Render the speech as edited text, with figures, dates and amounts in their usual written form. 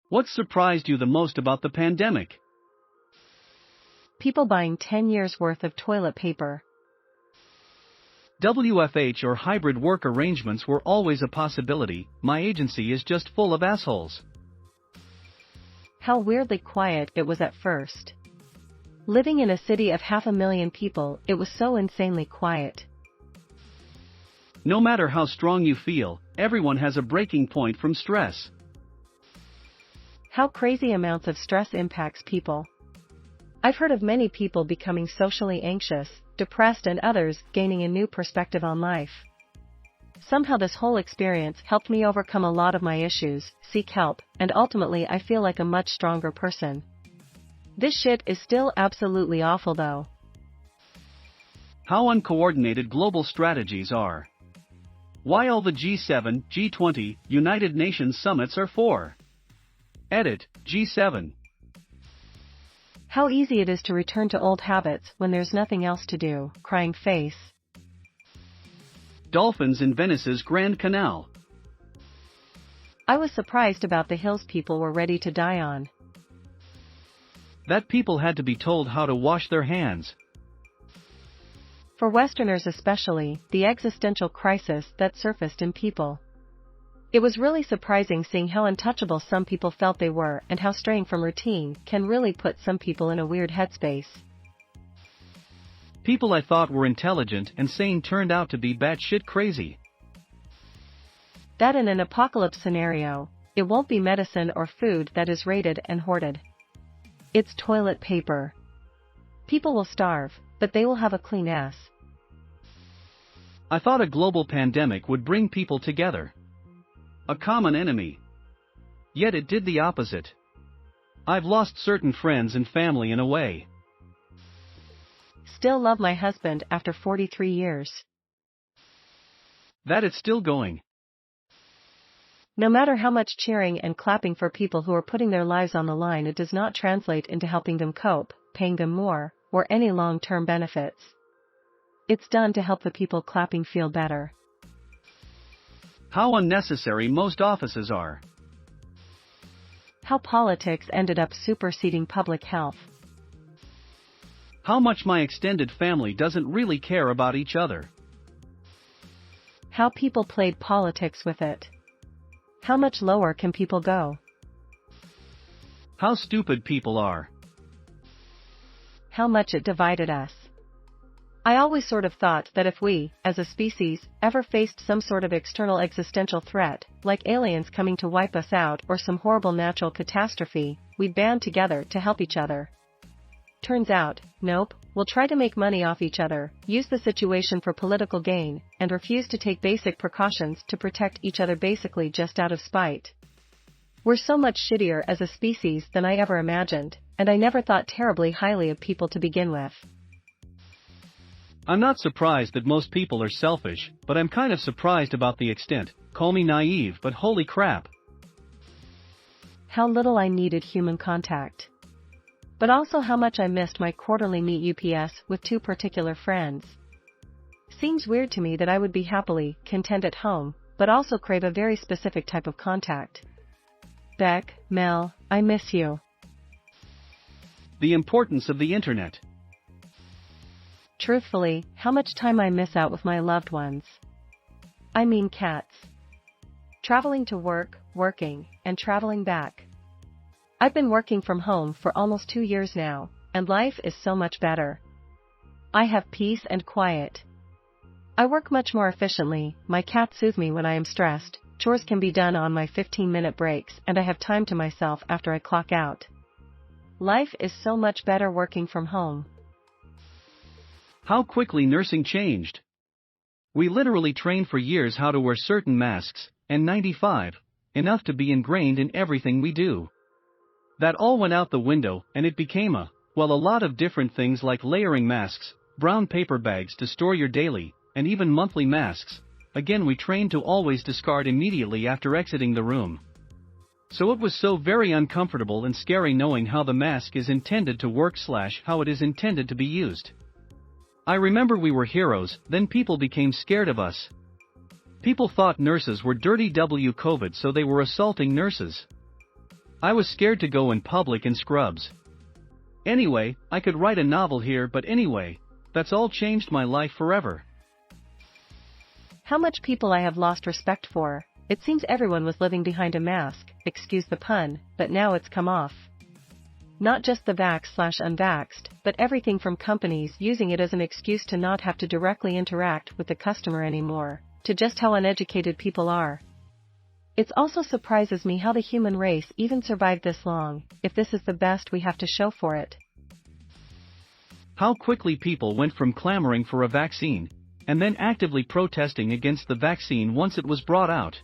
What surprised you the most about the pandemic? People buying 10 years' worth of toilet paper. WFH or hybrid work arrangements were always a possibility. My agency is just full of assholes. How weirdly quiet it was at first. Living in a city of 500,000 people, it was so insanely quiet. No matter how strong you feel, everyone has a breaking point from stress. How crazy amounts of stress impacts people. I've heard of many people becoming socially anxious, depressed, and others gaining a new perspective on life. Somehow this whole experience helped me overcome a lot of my issues, seek help, and ultimately I feel like a much stronger person. This shit is still absolutely awful though. How uncoordinated global strategies are. Why all the G7, G20, United Nations summits are for. Edit, G7. How easy it is to return to old habits when there's nothing else to do, crying face. Dolphins in Venice's Grand Canal. I was surprised about the hills people were ready to die on. That people had to be told how to wash their hands. For Westerners especially, the existential crisis that surfaced in people. It was really surprising seeing how untouchable some people felt they were and how straying from routine can really put some people in a weird headspace. People I thought were intelligent and sane turned out to be batshit crazy. That in an apocalypse scenario, it won't be medicine or food that is raided and hoarded. It's toilet paper. People will starve, but they will have a clean ass. I thought a global pandemic would bring people together. A common enemy. Yet it did the opposite. I've lost certain friends and family in a way. Still love my husband after 43 years. That it's still going. No matter how much cheering and clapping for people who are putting their lives on the line, it does not translate into helping them cope, paying them more, or any long-term benefits. It's done to help the people clapping feel better. How unnecessary most offices are. How politics ended up superseding public health. How much my extended family doesn't really care about each other. How people played politics with it. How much lower can people go? How stupid people are. How much it divided us. I always sort of thought that if we, as a species, ever faced some sort of external existential threat, like aliens coming to wipe us out or some horrible natural catastrophe, we'd band together to help each other. Turns out, nope, we'll try to make money off each other, use the situation for political gain, and refuse to take basic precautions to protect each other, basically just out of spite. We're so much shittier as a species than I ever imagined, and I never thought terribly highly of people to begin with. I'm not surprised that most people are selfish, but I'm kind of surprised about the extent. Call me naive, but holy crap. How little I needed human contact. But also how much I missed my quarterly meet UPS with two particular friends. Seems weird to me that I would be happily content at home, but also crave a very specific type of contact. Beck, Mel, I miss you. The importance of the internet. Truthfully, how much time I miss out with my loved ones. I mean cats. Traveling to work, working, and traveling back. I've been working from home for almost 2 years now, and life is so much better. I have peace and quiet. I work much more efficiently, my cats soothe me when I am stressed, chores can be done on my 15-minute breaks, and I have time to myself after I clock out. Life is so much better working from home. How quickly nursing changed. We literally trained for years how to wear certain masks, N95, enough to be ingrained in everything we do. That all went out the window, and it became a lot of different things like layering masks, brown paper bags to store your daily, and even monthly masks. Again, we trained to always discard immediately after exiting the room. So it was so very uncomfortable and scary knowing how the mask is intended to work / how it is intended to be used. I remember we were heroes, then people became scared of us. People thought nurses were dirty COVID, so they were assaulting nurses. I was scared to go in public in scrubs. Anyway, I could write a novel here, but anyway, that's all changed my life forever. How much people I have lost respect for. It seems everyone was living behind a mask, excuse the pun, but now it's come off. Not just the vax/unvaxxed, but everything from companies using it as an excuse to not have to directly interact with the customer anymore, to just how uneducated people are. It also surprises me how the human race even survived this long, if this is the best we have to show for it. How quickly people went from clamoring for a vaccine, and then actively protesting against the vaccine once it was brought out.